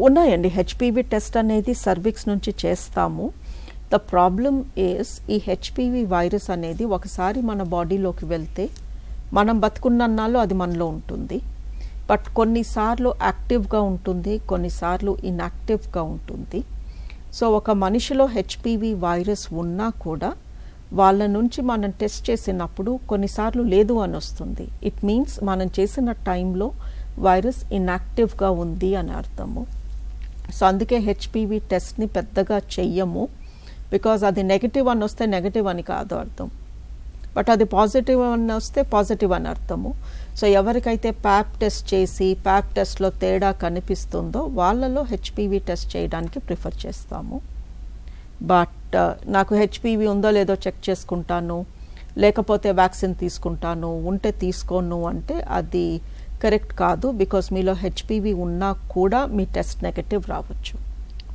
ఉన్నాయండి. HPV test అనేది cervix నుంచి చేస్తాము. ద ప్రాబ్లమ్ ఈస్ ఈ హెచ్పివి వైరస్ అనేది ఒకసారి మన బాడీలోకి వెళ్తే మనం బతుకున్నన్నాళ్ళు అది మనలో ఉంటుంది. బట్ కొన్నిసార్లు యాక్టివ్గా ఉంటుంది, కొన్నిసార్లు ఇన్యాక్టివ్గా ఉంటుంది. సో ఒక మనిషిలో హెచ్పివి వైరస్ ఉన్నా కూడా వాళ్ళ నుంచి మనం టెస్ట్ చేసినప్పుడు కొన్నిసార్లు లేదు అని వస్తుంది. ఇట్ మీన్స్ మనం చేసిన టైంలో వైరస్ ఇన్యాక్టివ్గా ఉంది అని అర్థము. సో అందుకే హెచ్పివి టెస్ట్ని పెద్దగా చెయ్యము. బికాజ్ అది నెగిటివ్ అని వస్తే నెగిటివ్ అని కాదు అర్థం, బట్ అది పాజిటివ్ అని వస్తే పాజిటివ్ అని అర్థము. సో ఎవరికైతే ప్యాప్ టెస్ట్ చేసి ప్యాప్ టెస్ట్లో తేడా కనిపిస్తుందో వాళ్ళలో హెచ్పివి టెస్ట్ చేయడానికి ప్రిఫర్ చేస్తాము. బట్ నాకు హెచ్పివి ఉందో లేదో చెక్ చేసుకుంటాను, లేకపోతే వ్యాక్సిన్ తీసుకుంటాను, ఉంటే తీసుకోను అంటే అది కరెక్ట్ కాదు. బికాస్ మీలో హెచ్పివి ఉన్నా కూడా మీ టెస్ట్ నెగటివ్ రావచ్చు.